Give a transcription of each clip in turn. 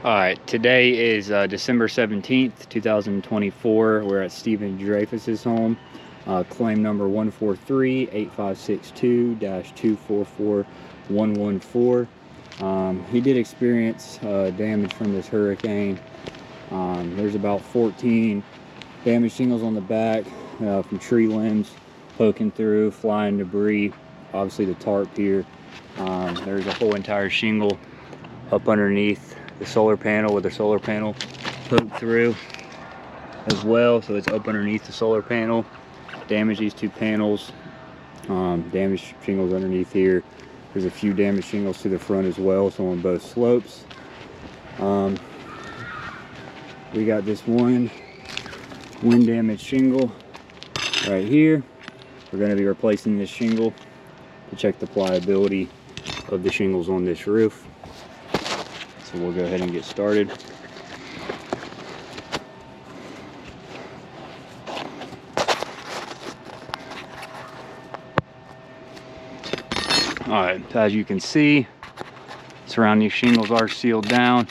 All right, today is December 17th, 2024. We're at Stephen Dreyfus's home. Claim number 143-8562-244114. He did experience damage from this hurricane. There's about 14 damaged shingles on the back from tree limbs poking through, flying debris, obviously the tarp here. There's a whole entire shingle up underneath the solar panel, with the solar panel poked through as well, so it's up underneath the solar panel. Damaged these two panels, damaged shingles underneath here. There's a few damaged shingles to the front as well, so on both slopes. We got this one wind damaged shingle right here. We're going to be replacing this shingle to check the pliability of the shingles on this roof. So we'll go ahead and get started. All right, so as you can see, surrounding shingles are sealed down.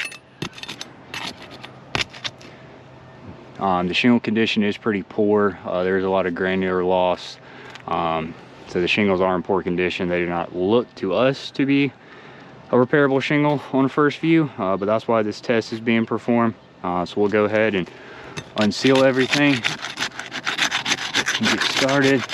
The shingle condition is pretty poor. There's a lot of granular loss. So the shingles are in poor condition. They do not look to us to be a repairable shingle on first view, but that's why this test is being performed. So we'll go ahead and unseal everything and get started.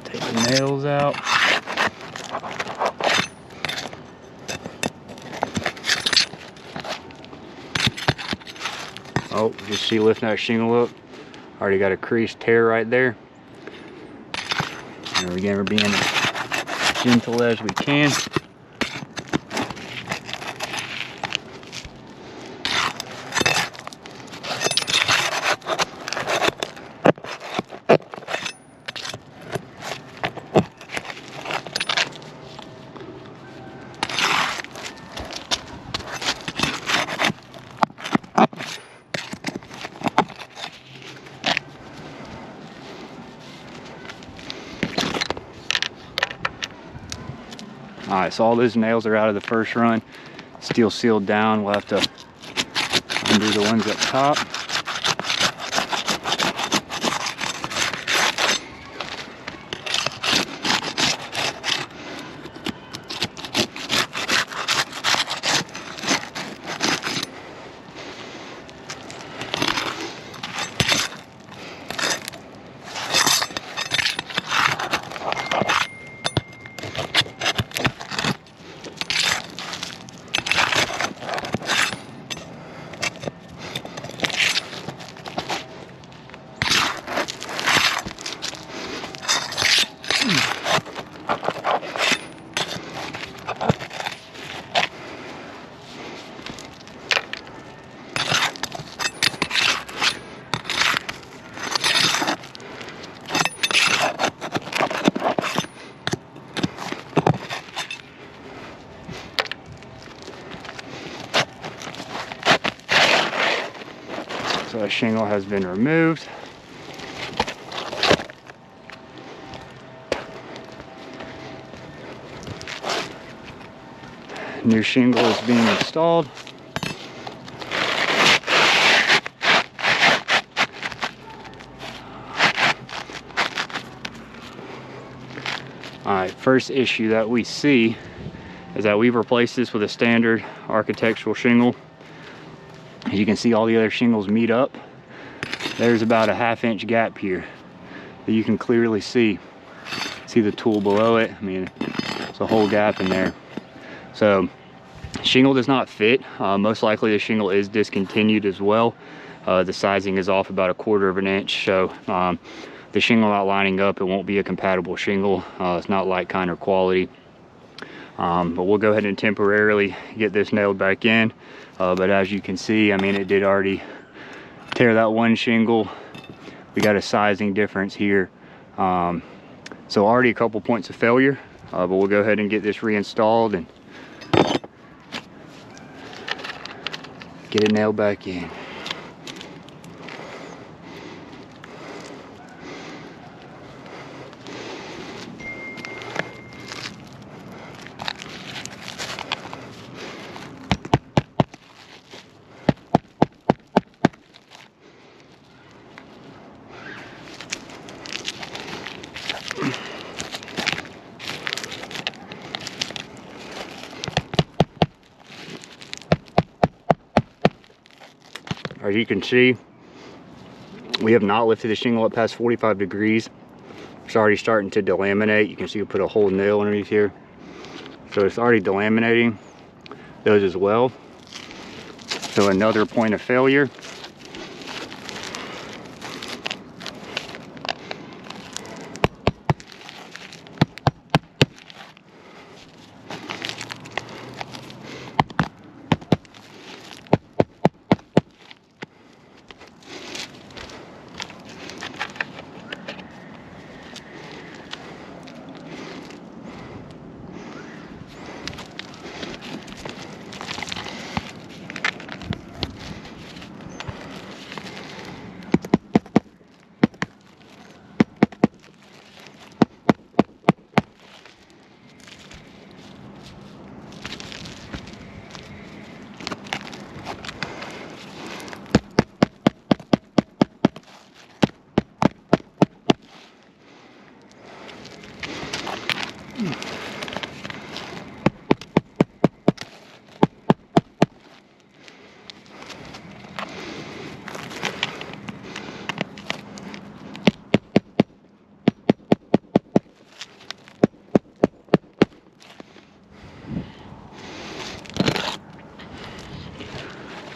Take the nails out. Oh, you see lifting that shingle up. Already got a crease tear right there. And again, we're being as gentle as we can. All right, so all those nails are out of the first run, still sealed down. We'll have to undo the ones up top. So a shingle has been removed. New shingle is being installed. Alright, first issue that we see is that we've replaced this with a standard architectural shingle. As you can see, all the other shingles meet up. There's about a ½ inch gap here that you can clearly see. See the tool below it? I mean, it's a whole gap in there. So shingle does not fit. Most likely the shingle is discontinued as well. The sizing is off about 1/4 inch. So the shingle not lining up, it won't be a compatible shingle. It's not like, kind, or quality. But we'll go ahead and temporarily get this nailed back in. But as you can see, I mean, it did already tear that one shingle. We got a sizing difference here. So already a couple points of failure, but we'll go ahead and get this reinstalled and get it nailed back in. As you can see, we have not lifted the shingle up past 45 degrees. It's already starting to delaminate. You can see we put a whole nail underneath here. So it's already delaminating those as well. So another point of failure.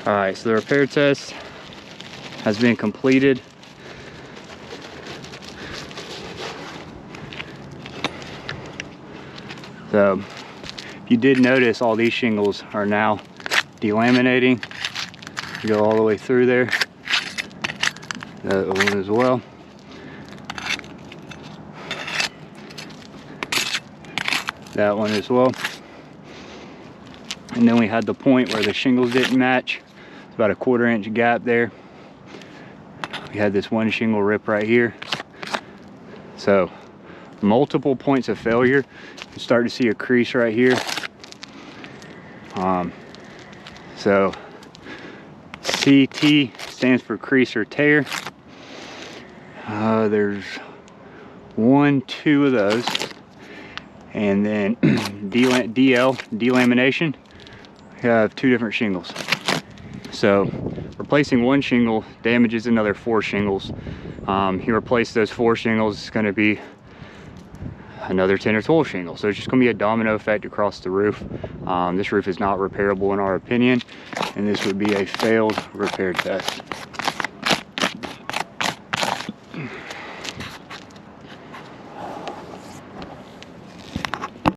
All right, so the repair test has been completed. So if you did notice, all these shingles are now delaminating. Go all the way through there. That one as well. That one as well. And then we had the point where the shingles didn't match. It's about a 1/4 inch gap there. We had this one shingle rip right here. So multiple points of failure. You start to see a crease right here. So CT stands for crease or tear. There's 1, 2 of those. And then DL, delamination, we have 2 different shingles. So replacing 1 shingle damages another 4 shingles. You replace those 4 shingles, it's going to be another 10 or 12 shingles. So it's just going to be a domino effect across the roof. This roof is not repairable in our opinion, and this would be a failed repair test.